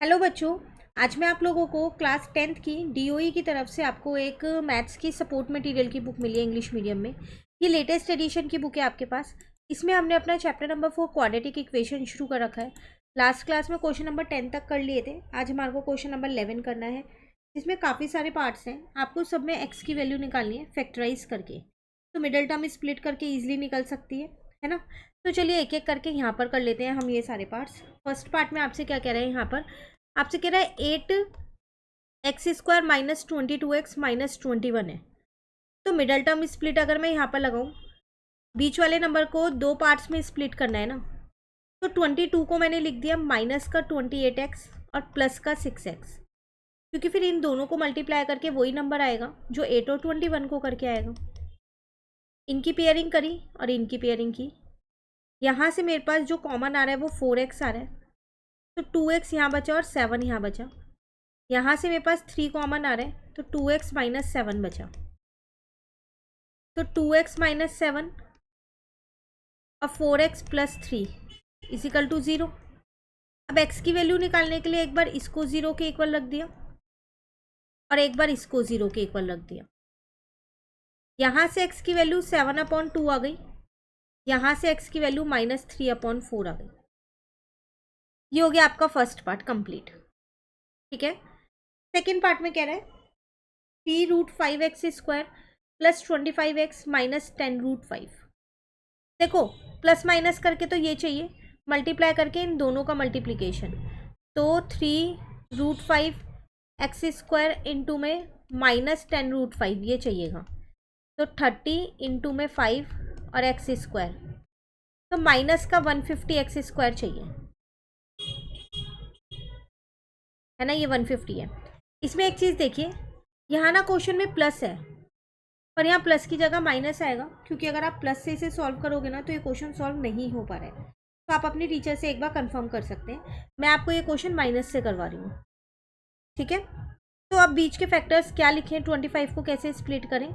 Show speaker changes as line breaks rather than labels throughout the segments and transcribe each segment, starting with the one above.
Hello बच्चों। आज मैं आप लोगों को क्लास 10th की डीओई की तरफ से आपको एक मैथ्स की सपोर्ट मटेरियल की बुक मिली है इंग्लिश मीडियम में। ये लेटेस्ट एडिशन की बुक है आपके पास। इसमें हमने अपना चैप्टर नंबर 4 क्वाड्रेटिक इक्वेशन शुरू कर रखा है। लास्ट क्लास में क्वेश्चन नंबर 10 तक कर लिए थे। आज हमारे को क्वेश्चन नंबर 11 करना है, जिसमें काफ़ी सारे पार्ट्स हैं। आपको सब में एक्स की वैल्यू निकालनी है फैक्टराइज करके, तो मिडल टर्म स्प्लिट करके ईजिली निकल सकती है ना। तो चलिए एक एक करके यहाँ पर कर लेते हैं हम ये सारे पार्ट्स। फर्स्ट पार्ट में आपसे क्या कह रहे हैं, यहाँ पर आपसे कह रहा है 8x² माइनस 22x माइनस 21 है। तो मिडल टर्म स्प्लिट अगर मैं यहाँ पर लगाऊँ, बीच वाले नंबर को दो पार्ट्स में स्प्लिट करना है ना, तो 22 को मैंने लिख दिया माइनस का 28x और प्लस का 6x, क्योंकि फिर इन दोनों को मल्टीप्लाई करके वही नंबर आएगा जो 8 और 21 को करके आएगा। इनकी पेयरिंग करी और इनकी पेयरिंग की। यहाँ से मेरे पास जो कॉमन आ रहा है वो 4x आ रहा है, तो 2x यहाँ बचा और 7 यहाँ बचा। यहाँ से मेरे पास 3 कॉमन आ रहा है, तो 2x माइनस 7 बचा। तो 2x माइनस 7 और 4x प्लस 3 इजिकल टू 0। अब x की वैल्यू निकालने के लिए एक बार इसको 0 के इक्वल रख दिया और एक बार इसको 0 के इक्वल रख दिया। यहाँ से x की वैल्यू 7/2 आ गई, यहाँ से x की वैल्यू -3/4 आ गई। ये हो गया आपका फर्स्ट पार्ट कंप्लीट। ठीक है, सेकेंड पार्ट में कह रहा है 3√5x² प्लस 25x माइनस 10√5। देखो प्लस माइनस करके तो ये चाहिए, मल्टीप्लाई करके इन दोनों का मल्टीप्लिकेशन। तो 3√5x² इंटू में माइनस 10√5 ये चाहिएगा, तो 30 इंटू में 5 और x², तो माइनस का 150x² चाहिए, है ना। ये 150 है। इसमें एक चीज़ देखिए, यहाँ ना क्वेश्चन में प्लस है, पर यहाँ प्लस की जगह माइनस आएगा, क्योंकि अगर आप प्लस से इसे सॉल्व करोगे ना तो ये क्वेश्चन सॉल्व नहीं हो पा रहा है। तो आप अपने टीचर से एक बार कंफर्म कर सकते हैं। मैं आपको ये क्वेश्चन माइनस से करवा रही हूँ, ठीक है। तो अब बीच के फैक्टर्स क्या लिखें, 25 को कैसे स्प्लिट करें।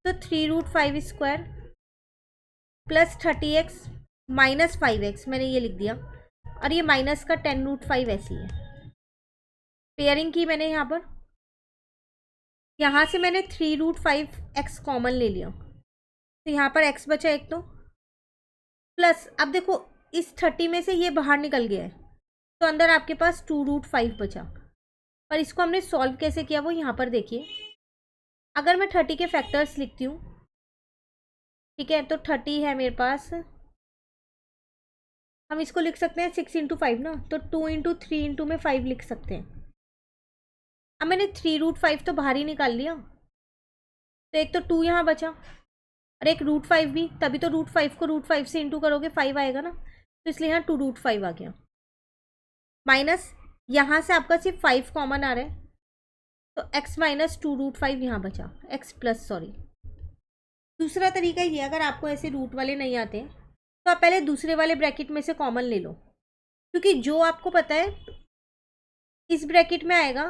तो 3√5² प्लस 30x माइनस 5x मैंने ये लिख दिया, और ये माइनस का 10√5 ऐसी है। पेयरिंग की मैंने यहाँ पर, यहाँ से मैंने 3√5x कॉमन ले लिया, तो यहाँ पर x बचा एक, तो प्लस अब देखो इस 30 में से ये बाहर निकल गया है, तो अंदर आपके पास 2√5 बचा। और इसको हमने सॉल्व कैसे किया वो यहाँ पर देखिए। अगर मैं 30 के फैक्टर्स लिखती हूँ, ठीक है, तो 30 है मेरे पास, हम इसको लिख सकते हैं 6 इंटू 5 ना, तो 2 इंटू 3 इंटू में 5 लिख सकते हैं। अब मैंने 3√5 तो बाहर ही निकाल लिया, तो एक तो 2 यहाँ बचा और एक √5 भी, तभी तो √5 को √5 से इंटू करोगे 5 आएगा ना, तो इसलिए यहाँ 2√5 आ गया। माइनस यहाँ से आपका सिर्फ 5 कॉमन आ रहा है, तो x माइनस 2√5 यहाँ बचा, x प्लस सॉरी। दूसरा तरीका ये, अगर आपको ऐसे रूट वाले नहीं आते हैं तो आप पहले दूसरे वाले ब्रैकेट में से कॉमन ले लो, क्योंकि जो आपको पता है इस ब्रैकेट में आएगा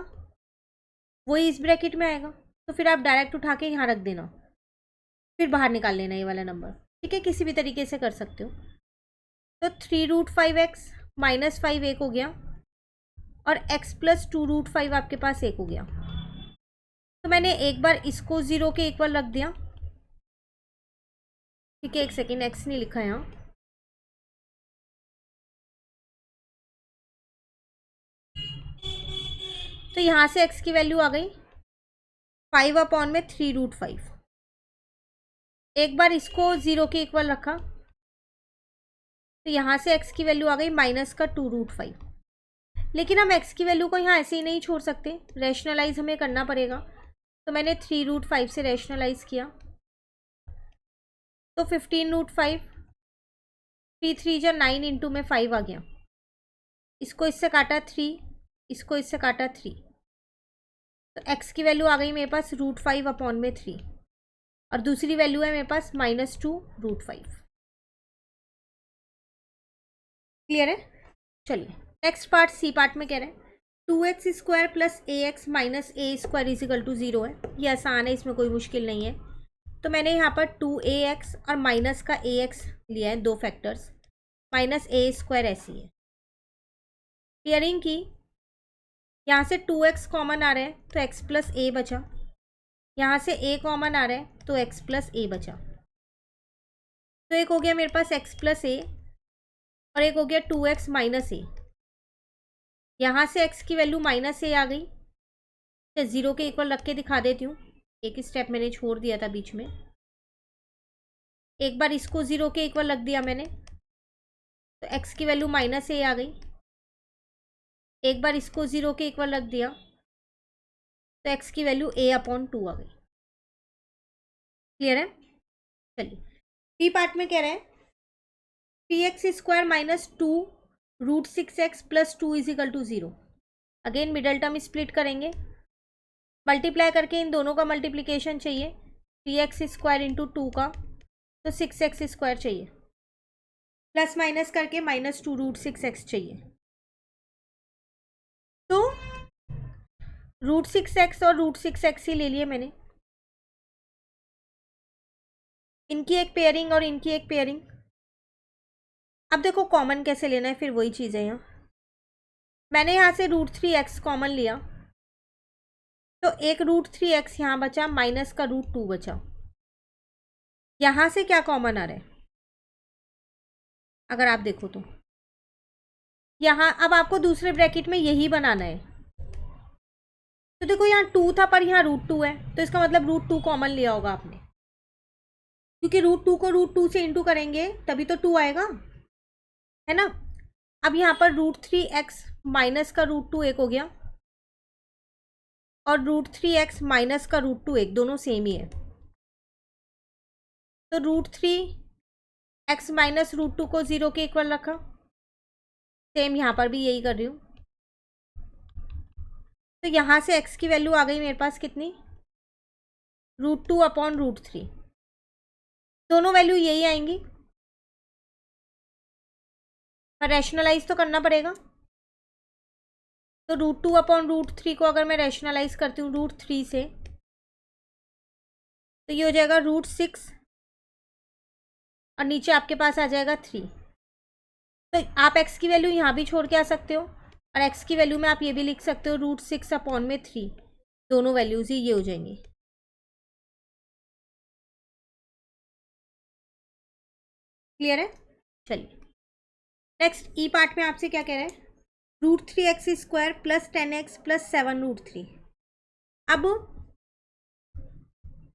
वही इस ब्रैकेट में आएगा, तो फिर आप डायरेक्ट उठा के यहाँ रख देना, फिर बाहर निकाल लेना ये वाला नंबर। ठीक है, किसी भी तरीके से कर सकते हो। तो 3√5x माइनस 5 एक हो गया, और x प्लस 2√5 आपके पास एक हो गया। तो मैंने एक बार इसको 0 के इक्वल रख दिया, ठीक है। एक सेकेंड, x नहीं लिखा यहाँ, तो यहाँ से x की वैल्यू आ गई 5/3√5। एक बार इसको 0 के इक्वल रखा, तो यहाँ से x की वैल्यू आ गई माइनस का 2√5। लेकिन हम x की वैल्यू को यहाँ ऐसे ही नहीं छोड़ सकते, रैशनलाइज हमें करना पड़ेगा। तो मैंने 3√5 से रैशनलाइज किया, तो 15√5, 3 3 जा 9 इंटू में 5 आ गया। इसको इससे काटा 3, इसको इससे काटा 3, तो x की वैल्यू आ गई मेरे पास √5/3, और दूसरी वैल्यू है मेरे पास -2√5। क्लियर है। चलिए नेक्स्ट पार्ट, सी पार्ट में कह रहे हैं 2x² plus ax minus a² is equal to 0 है। ये आसान है, इसमें कोई मुश्किल नहीं है। तो मैंने यहाँ पर 2ax और माइनस का ax लिया है, दो फैक्टर्स, माइनस a² ऐसी है। पेयरिंग की, यहाँ से 2x कॉमन आ रहा है तो x प्लस ए बचा, यहाँ से a कॉमन आ रहा है तो x प्लस ए बचा। तो एक हो गया मेरे पास x प्लस ए और एक हो गया 2x माइनस ए। यहाँ से x की वैल्यू माइनस ए आ गई, तो 0 के इक्वल रख के दिखा देती हूँ। एक स्टेप मैंने छोड़ दिया था बीच में, एक बार इसको 0 के इक्वल रख दिया मैंने, तो x की वैल्यू माइनस ए आ गई। एक बार इसको 0 के इक्वल रख दिया तो x की वैल्यू a अपॉन 2 आ गई। क्लियर है? चलिए, बी पार्ट में कह रहे हैं 3x² minus 2 root 6x plus 2 is equal to 0। Again middle term split करेंगे, मल्टीप्लाई करके इन दोनों का मल्टीप्लिकेशन चाहिए, 3x² इंटू 2 का तो 6x² चाहिए, प्लस माइनस करके माइनस 2 रूट 6x चाहिए। तो रूट 6x और रूट 6x ही ले लिए मैंने, इनकी एक पेयरिंग और इनकी एक पेयरिंग। अब देखो कॉमन कैसे लेना है, फिर वही चीज़ है। यहाँ मैंने यहाँ से रूट 3x कॉमन लिया तो एक रूट 3x यहाँ बचा, माइनस का रूट 2 बचा। यहाँ से क्या कॉमन आ रहा है अगर आप देखो तो, यहाँ अब आपको दूसरे ब्रैकेट में यही बनाना है। तो देखो यहाँ 2 था पर यहाँ रूट 2 है, तो इसका मतलब रूट 2 कॉमन लिया होगा आपने, क्योंकि रूट 2 को रूट 2 से इंटू करेंगे तभी तो 2 आएगा, है ना। अब यहाँ पर रूट 3x माइनस का रूट 2 एक हो गया और रूट 3x माइनस का रूट 2 एक, दोनों सेम ही है। तो रूट 3x माइनस रूट 2 को 0 के इक्वल रखा, सेम यहाँ पर भी यही कर रही हूँ। तो यहाँ से x की वैल्यू आ गई मेरे पास कितनी, रूट 2 अपॉन रूट 3, दोनों वैल्यू यही आएंगी, पर रैशनलाइज तो करना पड़ेगा। तो रूट 2 अपॉन रूट 3 को अगर मैं रैशनलाइज करती हूँ रूट 3 से, तो ये हो जाएगा रूट 6 और नीचे आपके पास आ जाएगा 3। तो आप x की वैल्यू यहाँ भी छोड़ के आ सकते हो और x की वैल्यू में आप ये भी लिख सकते हो रूट 6 अपॉन में 3, दोनों वैल्यूज ही ये हो जाएंगी। क्लियर है? चलिए नेक्स्ट ई पार्ट में आपसे क्या कह रहा है, root 3x² plus 10x plus 7 root 3। अब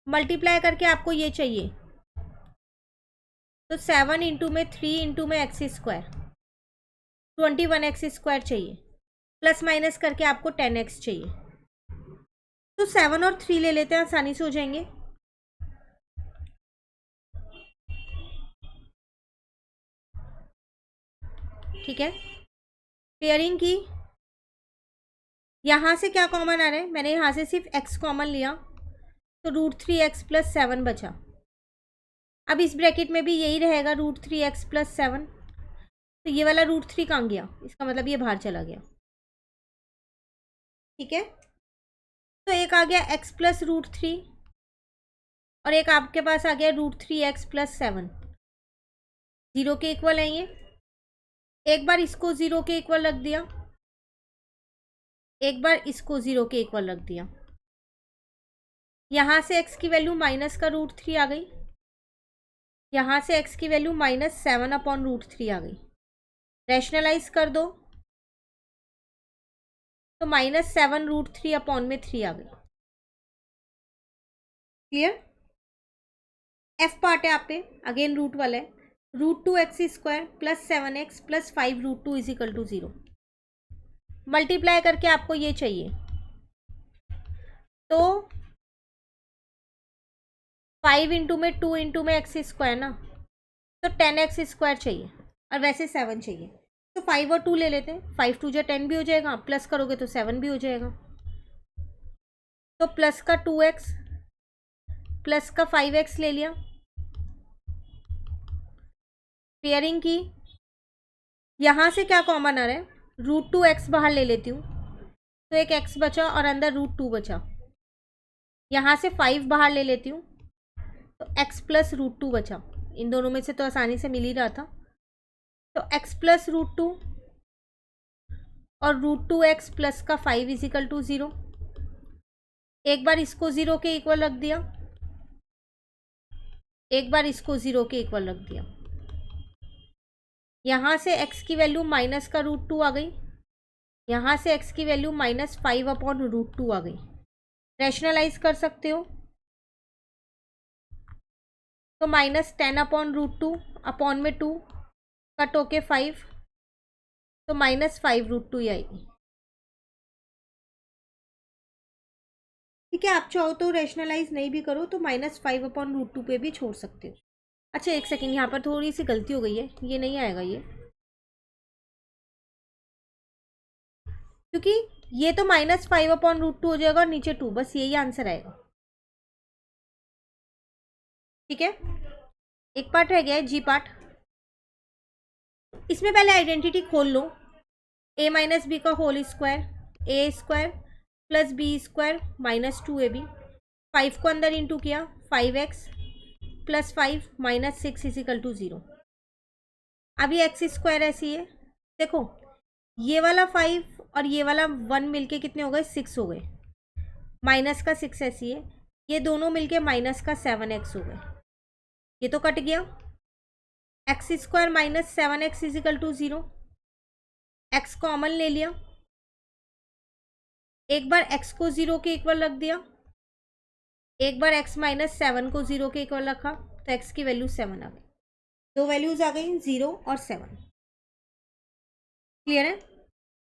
मल्टीप्लाई करके आपको ये चाहिए, तो 7 इंटू में 3 इंटू में x² 21x² चाहिए, प्लस माइनस करके आपको 10x चाहिए। तो 7 और 3 ले लेते हैं, आसानी से हो जाएंगे। ठीक है, पेयरिंग की, यहाँ से क्या कॉमन आ रहा है, मैंने यहाँ से सिर्फ x कॉमन लिया तो रूट 3x प्लस 7 बचा। अब इस ब्रैकेट में भी यही रहेगा रूट 3x प्लस 7, तो ये वाला रूट 3 कहाँ गया, इसका मतलब ये बाहर चला गया। ठीक है, तो एक आ गया x प्लस रूट 3 और एक आपके पास आ गया रूट 3x प्लस 7, 0 के इक्वल है ये। एक बार इसको 0 के इक्वल रख दिया, एक बार इसको 0 के इक्वल रख दिया। यहाँ से x की वैल्यू माइनस का रूट 3 आ गई, यहाँ से x की वैल्यू माइनस 7 अपॉन रूट 3 आ गई। रैशनलाइज कर दो तो माइनस 7 रूट 3 अपॉन में 3 आ गई। क्लियर? एफ पार्ट है आप पे, अगेन रूट वाला है, root 2x² plus 7x plus 5 root 2 is equal to 0। Multiply करके आपको ये चाहिए, तो 5 इंटू में 2 इंटू में x² ना, तो 10x² चाहिए और वैसे 7 चाहिए। तो 5 और 2 ले लेते हैं, 5 2 10 भी हो जाएगा, प्लस करोगे तो 7 भी हो जाएगा। तो प्लस का 2x प्लस का 5x ले लिया, पेयरिंग की, यहाँ से क्या कॉमन आ रहा है, रूट 2x बाहर ले लेती हूँ तो एक x बचा और अंदर रूट 2 बचा। यहाँ से 5 बाहर ले लेती हूँ तो x प्लस रूट 2 बचा, इन दोनों में से तो आसानी से मिल ही रहा था। तो x प्लस रूट 2 और √2x प्लस का 5 इजिकल टू 0। एक बार इसको 0 के इक्वल रख दिया, एक बार इसको 0 के इक्वल रख दिया। यहाँ से x की वैल्यू माइनस का √2 आ गई, यहाँ से x की वैल्यू -5/√2 आ गई। रैशनलाइज कर सकते हो तो -10/√2 अपॉन में 2 कट होके 5, तो -5√2 ही आएगी। ठीक है, आप चाहो तो रैशनलाइज नहीं भी करो तो -5/√2 पे भी छोड़ सकते हो। अच्छा एक सेकेंड, यहाँ पर थोड़ी सी गलती हो गई है, ये नहीं आएगा ये, क्योंकि ये तो -5/√2 हो जाएगा और नीचे 2, बस यही आंसर आएगा। ठीक है, एक पार्ट रह गया है, जी पार्ट। इसमें पहले आइडेंटिटी खोल लो, a माइनस बी का whole square, A square plus B square -2ab। 5 को अंदर इंटू किया, 5x प्लस 5 -6 इजिकल टू 0। अभी एक्स स्क्वायर ऐसी है, देखो ये वाला 5 और ये वाला 1 मिलके कितने हो गए, 6 हो गए। माइनस का 6 ऐसी है, ये दोनों मिलके माइनस का 7x हो गए, ये तो कट गया। X square -7x is equal to 0, x common ले लिया, एक बार x को 0 के इक्वल रख दिया, एक बार x -7 को 0 के इक्वल रखा, तो x की वैल्यू 7 आ गई। दो वैल्यूज आ गई, 0 और 7। क्लियर है,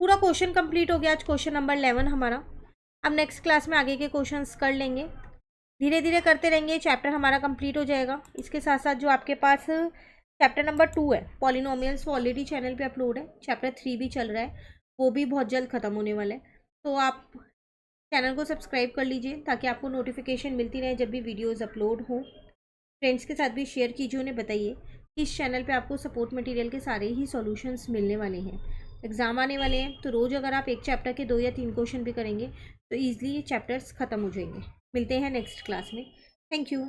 पूरा क्वेश्चन कंप्लीट हो गया आज, क्वेश्चन नंबर 11 हमारा। अब नेक्स्ट क्लास में आगे के क्वेश्चंस कर लेंगे, धीरे धीरे करते रहेंगे, चैप्टर हमारा कंप्लीट हो जाएगा। इसके साथ साथ जो आपके पास चैप्टर नंबर 2 है पॉलिनोमियल्स, वो ऑलरेडी चैनल पे अपलोड है। चैप्टर 3 भी चल रहा है, वो भी बहुत जल्द ख़त्म होने वाला है। तो आप चैनल को सब्सक्राइब कर लीजिए ताकि आपको नोटिफिकेशन मिलती रहे जब भी वीडियोज़ अपलोड हों। फ्रेंड्स के साथ भी शेयर कीजिए, उन्हें बताइए कि इस चैनल पे आपको सपोर्ट मटेरियल के सारे ही सॉल्यूशंस मिलने वाले हैं। एग्ज़ाम आने वाले हैं, तो रोज़ अगर आप एक चैप्टर के 2 या 3 क्वेश्चन भी करेंगे तो ईजिली ये चैप्टर्स ख़त्म हो जाएंगे। मिलते हैं नेक्स्ट क्लास में। Thank you.